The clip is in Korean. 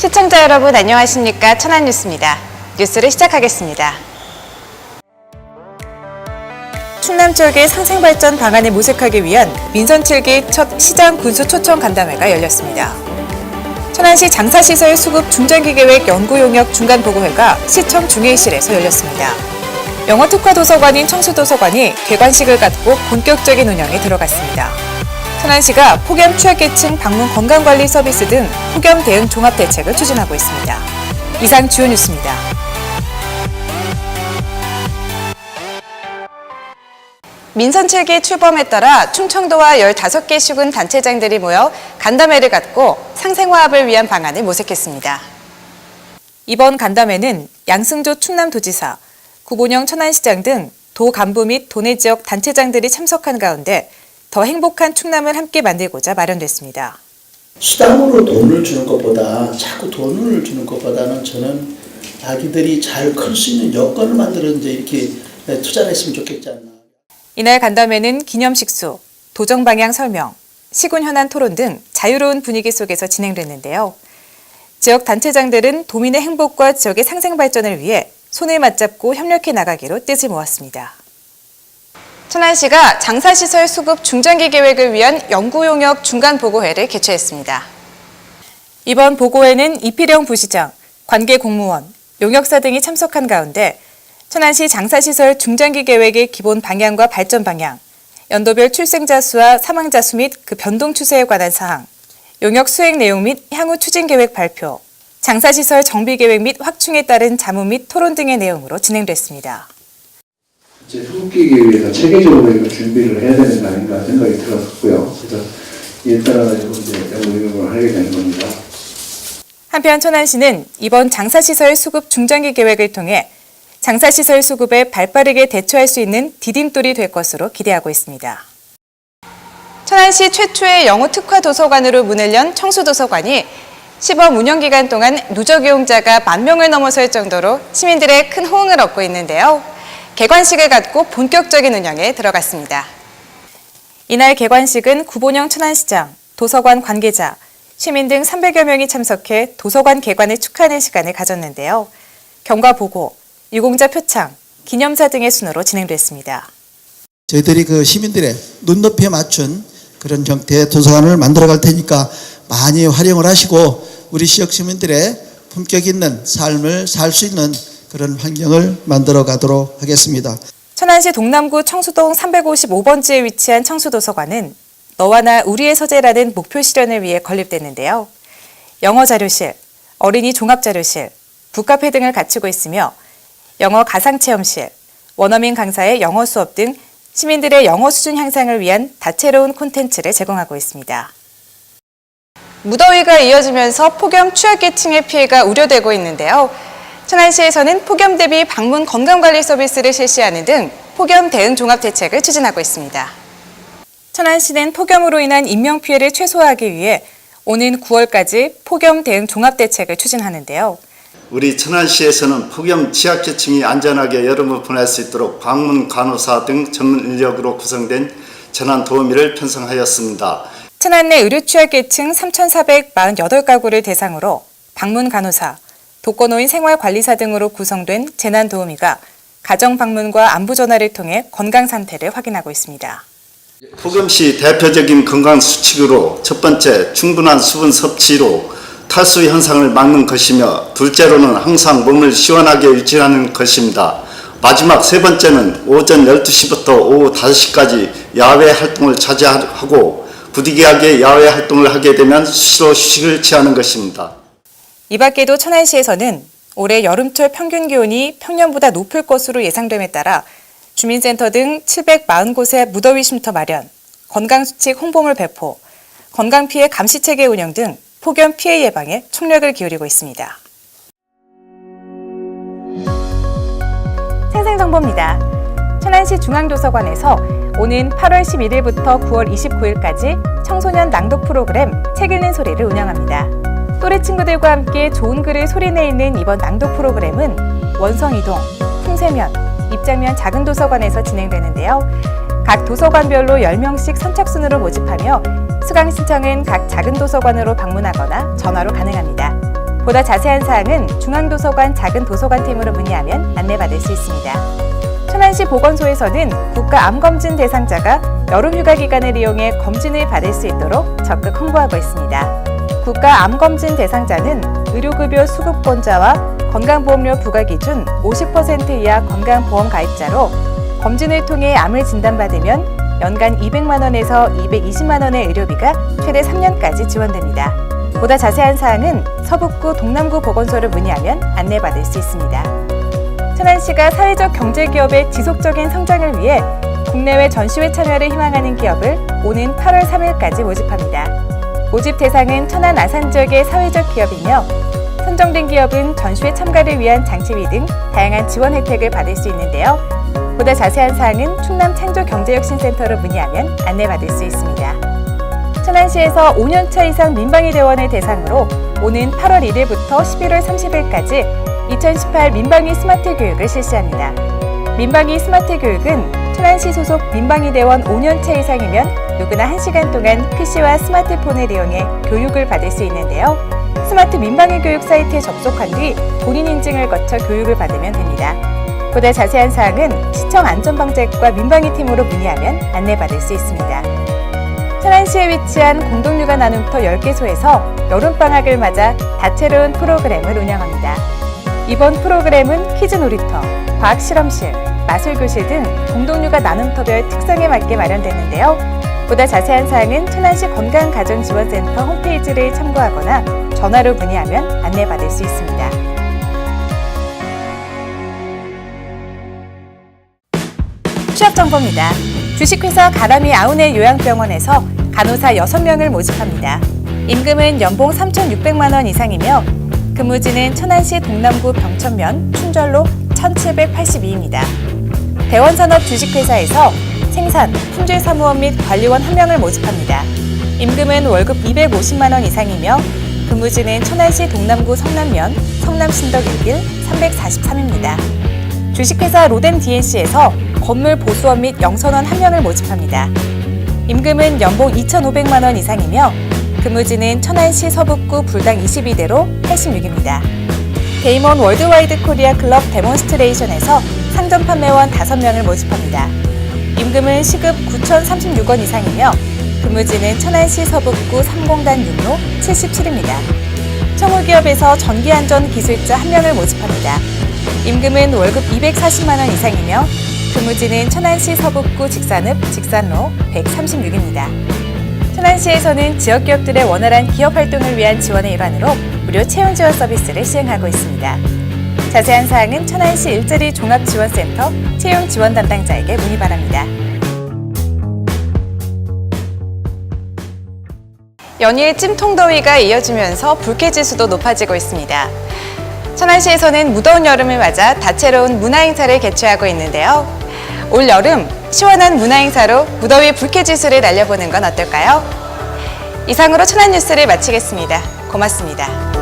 시청자 여러분 안녕하십니까? 천안뉴스입니다. 뉴스를 시작하겠습니다. 충남 지역의 상생발전 방안을 모색하기 위한 민선 7기 첫 시장 군수 초청 간담회가 열렸습니다. 천안시 장사시설 수급 중장기 계획 연구용역 중간보고회가 시청 중회의실에서 열렸습니다. 영어특화도서관인 청수도서관이 개관식을 갖고 본격적인 운영에 들어갔습니다. 천안시가 폭염 취약계층 방문 건강관리 서비스 등 폭염 대응 종합대책을 추진하고 있습니다. 이상 주요 뉴스입니다. 민선 7기 출범에 따라 충청도와 15개 시군 단체장들이 모여 간담회를 갖고 상생화합을 위한 방안을 모색했습니다. 이번 간담회는 양승조 충남도지사, 구본영 천안시장 등 도 간부 및 도내 지역 단체장들이 참석한 가운데 더 행복한 충남을 함께 만들고자 마련됐습니다. 수당으로 돈을 주는 것보다 자꾸 돈을 주는 것보다는 저는 아기들이 잘 클 수 있는 여건을 만들어 이제 이렇게 투자를 했으면 좋겠지 않나. 이날 간담회는 기념식수, 도정 방향 설명, 시군 현안 토론 등 자유로운 분위기 속에서 진행됐는데요. 지역 단체장들은 도민의 행복과 지역의 상생 발전을 위해 손을 맞잡고 협력해 나가기로 뜻을 모았습니다. 천안시가 장사시설 수급 중장기 계획을 위한 연구용역 중간보고회를 개최했습니다. 이번 보고회는 이필영 부시장, 관계 공무원, 용역사 등이 참석한 가운데 천안시 장사시설 중장기 계획의 기본 방향과 발전 방향, 연도별 출생자 수와 사망자 수 및 그 변동 추세에 관한 사항, 용역 수행 내용 및 향후 추진 계획 발표, 장사시설 정비 계획 및 확충에 따른 자문 및 토론 등의 내용으로 진행됐습니다. 이제 후기기 위해서 체계적으로 이거 준비를 해야 되는 거 아닌가 생각이 들었고요. 그래서 이에 따라 이제 연구용역을 하게 되는 겁니다. 한편 천안시는 이번 장사시설 수급 중장기 계획을 통해 장사시설 수급에 발빠르게 대처할 수 있는 디딤돌이 될 것으로 기대하고 있습니다. 천안시 최초의 영어 특화 도서관으로 문을 연 청수도서관이 시범 운영 기간 동안 누적 이용자가 10,000명을 넘어설 정도로 시민들의 큰 호응을 얻고 있는데요. 개관식을 갖고 본격적인 운영에 들어갔습니다. 이날 개관식은 구본영 천안시장, 도서관 관계자, 시민 등 300여 명이 참석해 도서관 개관을 축하하는 시간을 가졌는데요. 경과 보고, 유공자 표창, 기념사 등의 순으로 진행됐습니다. 저희들이 그 시민들의 눈높이에 맞춘 그런 형태의 도서관을 만들어 갈 테니까 많이 활용을 하시고 우리 지역 시민들의 품격 있는 삶을 살 수 있는 그런 환경을 만들어 가도록 하겠습니다. 천안시 동남구 청수동 355번지에 위치한 청수도서관은 너와 나 우리의 서재라는 목표 실현을 위해 건립됐는데요. 영어 자료실, 어린이 종합자료실, 북카페 등을 갖추고 있으며 영어 가상체험실, 원어민 강사의 영어 수업 등 시민들의 영어 수준 향상을 위한 다채로운 콘텐츠를 제공하고 있습니다. 무더위가 이어지면서 폭염 취약계층의 피해가 우려되고 있는데요. 천안시에서는 폭염 대비 방문 건강관리 서비스를 실시하는 등 폭염 대응 종합대책을 추진하고 있습니다. 천안시는 폭염으로 인한 인명피해를 최소화하기 위해 오는 9월까지 폭염 대응 종합대책을 추진하는데요. 우리 천안시에서는 폭염 취약계층이 안전하게 여름을 보낼 수 있도록 방문 간호사 등 전문 인력으로 구성된 재난도우미를 편성하였습니다. 천안 내 의료 취약계층 3,448가구를 대상으로 방문 간호사, 독거노인 생활관리사 등으로 구성된 재난도우미가 가정 방문과 안부 전화를 통해 건강 상태를 확인하고 있습니다. 폭염 시 대표적인 건강 수칙으로 첫 번째, 충분한 수분 섭취로 탈수 현상을 막는 것이며 둘째로는 항상 몸을 시원하게 유지하는 것입니다. 마지막 세 번째는 오전 12시부터 오후 5시까지 야외 활동을 자제하고 부득이하게 야외 활동을 하게 되면 수시로 휴식을 취하는 것입니다. 이 밖에도 천안시에서는 올해 여름철 평균 기온이 평년보다 높을 것으로 예상됨에 따라 주민센터 등 740곳의 무더위 쉼터 마련, 건강수칙 홍보물 배포, 건강피해 감시체계 운영 등 폭염 피해 예방에 총력을 기울이고 있습니다. 생생정보입니다. 천안시 중앙도서관에서 오는 8월 11일부터 9월 29일까지 청소년 낭독 프로그램 책 읽는 소리를 운영합니다. 또래 친구들과 함께 좋은 글을 소리내 읽는 이번 낭독 프로그램은 원성이동, 풍세면, 입장면 작은 도서관에서 진행되는데요. 각 도서관별로 10명씩 선착순으로 모집하며 수강 신청은 각 작은 도서관으로 방문하거나 전화로 가능합니다. 보다 자세한 사항은 중앙도서관 작은 도서관 팀으로 문의하면 안내받을 수 있습니다. 천안시 보건소에서는 국가암검진 대상자가 여름휴가 기간을 이용해 검진을 받을 수 있도록 적극 홍보하고 있습니다. 국가암검진 대상자는 의료급여 수급권자와 건강보험료 부과 기준 50% 이하 건강보험 가입자로 검진을 통해 암을 진단받으면 연간 200만 원에서 220만 원의 의료비가 최대 3년까지 지원됩니다. 보다 자세한 사항은 서북구 동남구 보건소를 문의하면 안내받을 수 있습니다. 천안시가 사회적 경제기업의 지속적인 성장을 위해 국내외 전시회 참여를 희망하는 기업을 오는 8월 3일까지 모집합니다. 모집 대상은 천안 아산 지역의 사회적 기업이며 선정된 기업은 전시회 참가를 위한 장치비 등 다양한 지원 혜택을 받을 수 있는데요. 보다 자세한 사항은 충남 창조경제혁신센터로 문의하면 안내받을 수 있습니다. 천안시에서 5년차 이상 민방위 대원을 대상으로 오는 8월 1일부터 11월 30일까지 2018 민방위 스마트 교육을 실시합니다. 민방위 스마트 교육은 천안시 소속 민방위 대원 5년차 이상이면 누구나 1시간 동안 PC와 스마트폰을 이용해 교육을 받을 수 있는데요. 스마트 민방위 교육 사이트에 접속한 뒤 본인 인증을 거쳐 교육을 받으면 됩니다. 보다 자세한 사항은 시청 안전방재과 민방위팀으로 문의하면 안내받을 수 있습니다. 천안시에 위치한 공동육아 나눔터 10개소에서 여름방학을 맞아 다채로운 프로그램을 운영합니다. 이번 프로그램은 퀴즈 놀이터, 과학실험실, 마술교실 등 공동육아 나눔터별 특성에 맞게 마련됐는데요. 보다 자세한 사항은 천안시 건강가정지원센터 홈페이지를 참고하거나 전화로 문의하면 안내받을 수 있습니다. 취업 정보입니다. 주식회사 가람이 아우네 요양병원에서 간호사 6명을 모집합니다. 임금은 연봉 3,600만 원 이상이며 근무지는 천안시 동남구 병천면 춘절로 1782입니다. 대원산업 주식회사에서 생산, 품질사무원 및 관리원 1명을 모집합니다. 임금은 월급 250만 원 이상이며 근무지는 천안시 동남구 성남면 성남신덕 1길 343입니다. 주식회사 로덴 DNC에서 건물 보수원 및 영선원 1명을 모집합니다. 임금은 연봉 2,500만 원 이상이며 근무지는 천안시 서북구 불당 22대로 86입니다. 데이먼 월드와이드 코리아 클럽 데몬스트레이션에서 상점 판매원 5명을 모집합니다. 임금은 시급 9,036원 이상이며 근무지는 천안시 서북구 3공단 6로 77입니다. 청우기업에서 전기안전기술자 1명을 모집합니다. 임금은 월급 240만 원 이상이며 근무지는 천안시 서북구 직산읍 직산로 136입니다. 천안시에서는 지역기업들의 원활한 기업활동을 위한 지원의 일환으로 무료 채용지원 서비스를 시행하고 있습니다. 자세한 사항은 천안시 일자리 종합지원센터 채용지원 담당자에게 문의 바랍니다. 연일 찜통더위가 이어지면서 불쾌지수도 높아지고 있습니다. 천안시에서는 무더운 여름을 맞아 다채로운 문화행사를 개최하고 있는데요. 올 여름 시원한 문화행사로 무더위 불쾌지수를 날려보는 건 어떨까요? 이상으로 천안뉴스를 마치겠습니다. 고맙습니다.